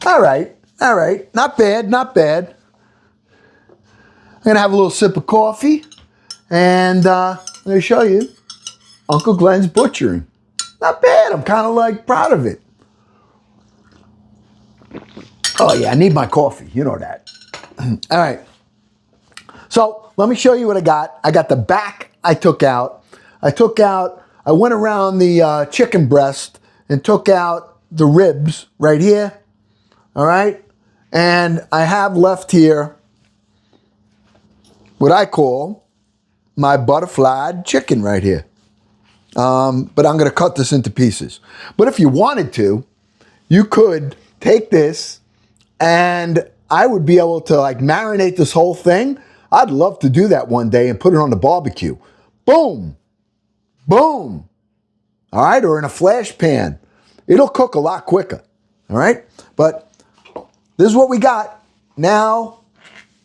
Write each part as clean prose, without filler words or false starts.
All right. All right. Not bad. Not bad. I'm going to have a little sip of coffee. And I'm going to show you Uncle Glenn's Butchering. Not bad. I'm kind of like proud of it. Oh, yeah. I need my coffee. You know that. All right. So let me show you what I got. I got the back I took out. I went around the chicken breast and took out the ribs right here. All right. And I have left here what I call my butterflied chicken right here. But I'm going to cut this into pieces. But if you wanted to, you could take this and I would be able to like marinate this whole thing. I'd love to do that one day and put it on the barbecue. Boom. Boom. All right. Or in a flash pan. It'll cook a lot quicker. All right. But this is what we got. Now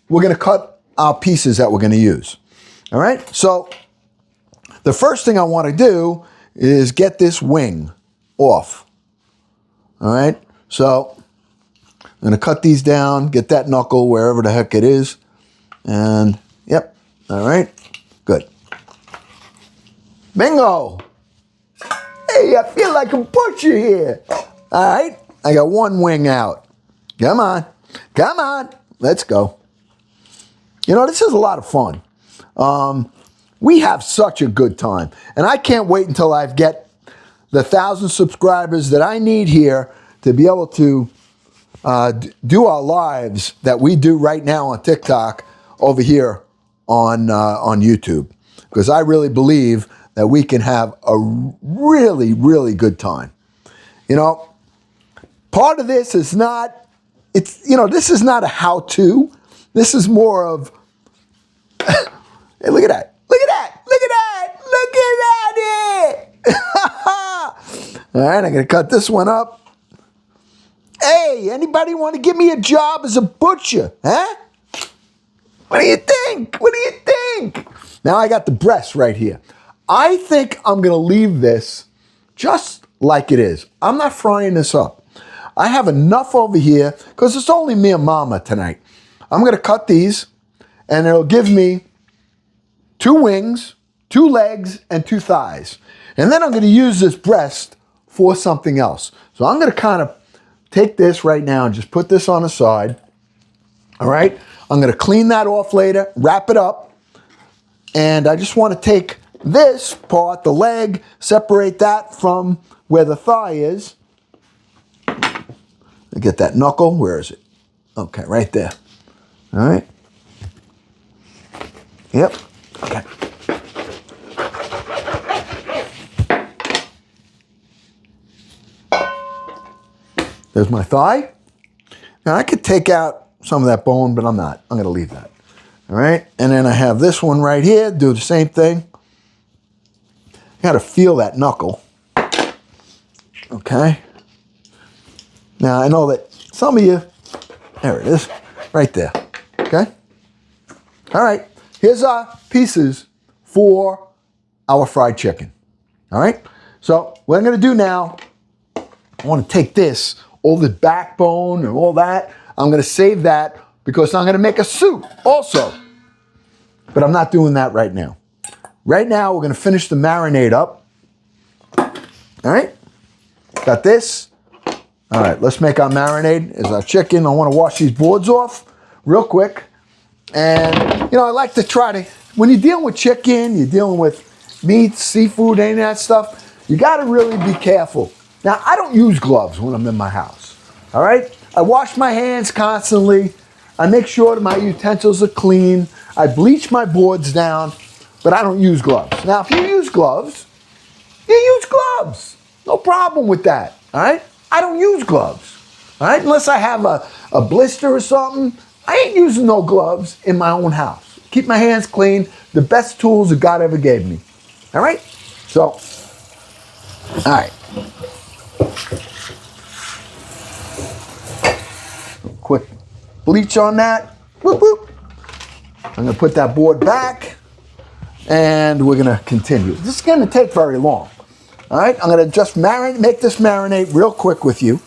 we're going to cut our pieces that we're going to use. All right. So the first thing I want to do is get this wing off. All right. So I'm going to cut these down, get that knuckle wherever the heck it is. And yep. All right. Good. Bingo. Hey, I feel like a butcher here. All right. I got one wing out. Come on. Come on. Let's go. You know, this is a lot of fun. We have such a good time. And I can't wait until I get the 1,000 subscribers that I need here to be able to do our lives that we do right now on TikTok over here on YouTube. Because I really believe that we can have a really, really good time. You know, part of this is not, this is not a how-to. This is more of, hey, look at that. Look at that. Look at that. Look at that. All right, I'm going to cut this one up. Hey, anybody want to give me a job as a butcher? Huh? What do you think? What do you think? Now I got the breast right here. I think I'm going to leave this just like it is. I'm not frying this up. I have enough over here because it's only me and Mama tonight. I'm going to cut these and it'll give me 2 wings, 2 legs, and 2 thighs. And then I'm going to use this breast for something else. So I'm going to kind of take this right now and just put this on the side. All right. I'm going to clean that off later, wrap it up. And I just want to take this part, the leg, separate that from where the thigh is. Get that knuckle. Where is it? Okay, right there. All right. Yep. Okay. There's my thigh. Now I could take out some of that bone, but I'm not. I'm going to leave that. All right. And then I have this one right here. Do the same thing. Got to feel that knuckle. Okay. Now I know that some of you, there it is, right there. Okay. All right. Here's our pieces for our fried chicken. All right. So what I'm going to do now, I want to take this, all the backbone and all that. I'm going to save that because I'm going to make a soup also. But I'm not doing that right now. Right now, we're going to finish the marinade up. All right. Got this. All right. Let's make our marinade. Is our chicken. I want to wash these boards off real quick. And, I like to try to, when you're dealing with chicken, you're dealing with meat, seafood, any of that stuff, you got to really be careful. Now, I don't use gloves when I'm in my house. All right. I wash my hands constantly. I make sure that my utensils are clean. I bleach my boards down, but I don't use gloves. Now, if you use gloves, you use gloves. No problem with that. All right. I don't use gloves. All right. Unless I have a blister or something. I ain't using no gloves in my own house. Keep my hands clean. The best tools that God ever gave me. All right? So, all right. Quick bleach on that. Whoop, whoop. I'm going to put that board back. And we're going to continue. This is going to take very long. All right? I'm going to just make this marinate real quick with you.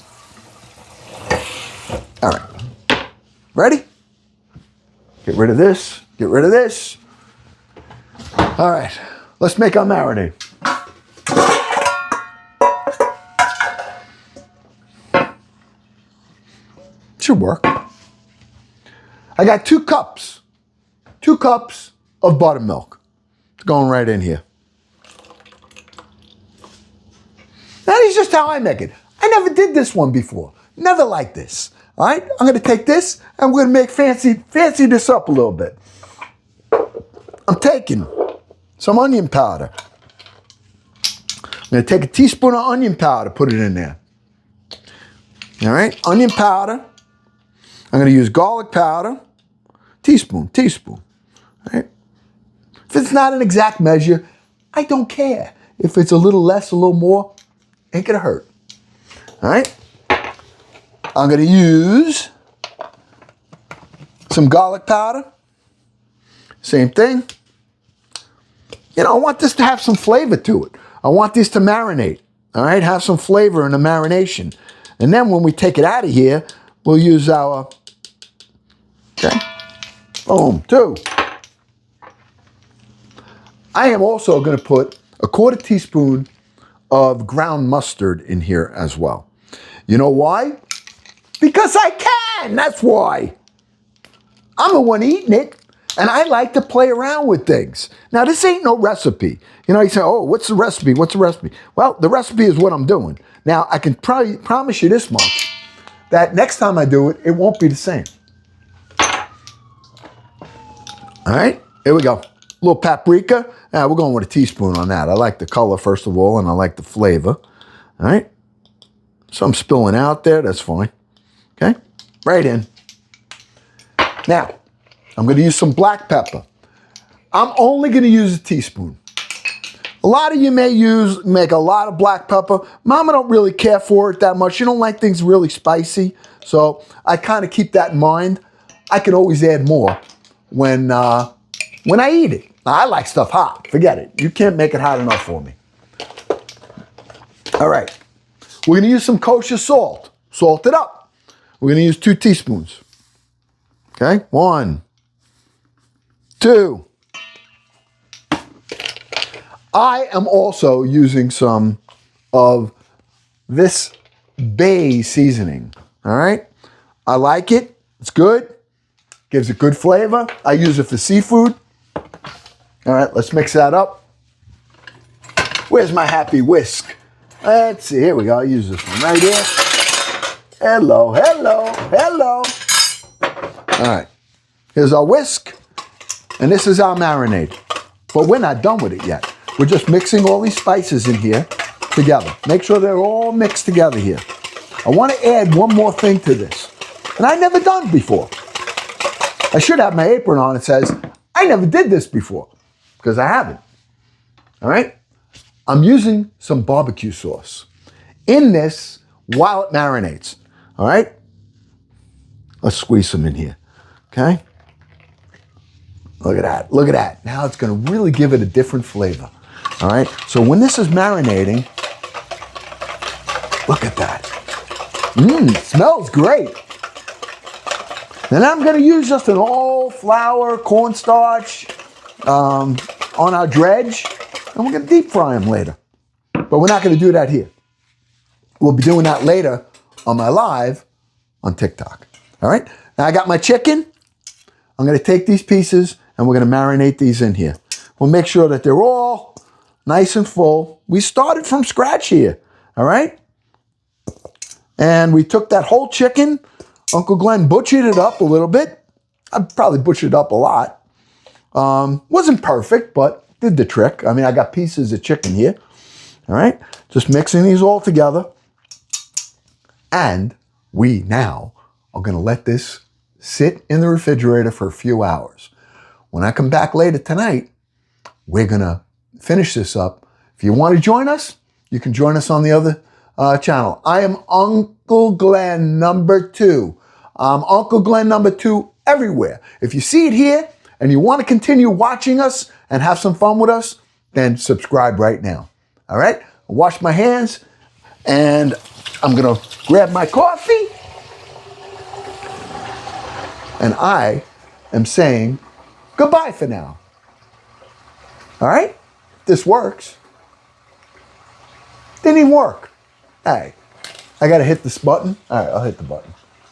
Ready? Get rid of this. Get rid of this. All right. Let's make our marinade. Should work. I got 2 cups. 2 cups of buttermilk. It's going right in here. That is just how I make it. I never did this one before. Never like this. All right, I'm going to take this and we're going to make fancy this up a little bit. I'm taking some onion powder. I'm going to take a teaspoon of onion powder, put it in there. All right, onion powder. I'm going to use garlic powder. Teaspoon. All right. If it's not an exact measure, I don't care. If it's a little less, a little more, ain't going to hurt. All right. I'm going to use some garlic powder. Same thing. You know, I want this to have some flavor to it. I want this to marinate. All right, have some flavor in the marination. And then when we take it out of here, we'll use our, okay, boom, 2. I am also going to put a 1/4 teaspoon of ground mustard in here as well. You know why? Because I can, that's why. I'm the one eating it, and I like to play around with things. Now, this ain't no recipe. You know, you say, oh, what's the recipe? What's the recipe? Well, the recipe is what I'm doing. Now, I can probably promise you this much, that next time I do it, it won't be the same. All right, here we go. A little paprika. Now, we're going with a teaspoon on that. I like the color, first of all, and I like the flavor. All right, some spilling out there, that's fine. Okay, right in. Now, I'm going to use some black pepper. I'm only going to use a teaspoon. A lot of you may make a lot of black pepper. Mama don't really care for it that much. She don't like things really spicy. So I kind of keep that in mind. I can always add more when I eat it. Now, I like stuff hot. Forget it. You can't make it hot enough for me. All right. We're going to use some kosher salt. Salt it up. We're going to use 2 teaspoons. Okay, 1, 2. I am also using some of this bay seasoning. All right, I like it. It's good. Gives it good flavor. I use it for seafood. All right, let's mix that up. Where's my happy whisk? Let's see. Here we go. I'll use this one right here. Hello. All right, here's our whisk, and this is our marinade. But we're not done with it yet. We're just mixing all these spices in here together. Make sure they're all mixed together here. I want to add one more thing to this, and I've never done before. I should have my apron on that says, I never did this before, because I haven't. All right, I'm using some barbecue sauce in this while it marinates. All right, let's squeeze some in here. Okay, look at that, look at that. Now it's going to really give it a different flavor. All right, so when this is marinating, look at that. Smells great. Then I'm going to use just an all flour cornstarch on our dredge, and we're going to deep fry them later. But we're not going to do that here. We'll be doing that later on my live on TikTok. All right, now I got my chicken. I'm going to take these pieces and we're going to marinate these in here. We'll make sure that they're all nice and full. We started from scratch here, all right? And we took that whole chicken. Uncle Glenn butchered it up a little bit. I probably butchered it up a lot. Wasn't perfect, but did the trick. I mean, I got pieces of chicken here, all right? Just mixing these all together. And we now are going to let this sit in the refrigerator for a few hours. When I come back later tonight, we're going to finish this up. If you want to join us, you can join us on the other channel. I am Uncle Glenn #2. Uncle Glenn #2 everywhere. If you see it here and you want to continue watching us and have some fun with us, then subscribe right now. All right? I'll wash my hands and I'm going to grab my coffee. And I am saying goodbye for now. All right? This works. Didn't even work. Hey, I got to hit this button. All right, I'll hit the button.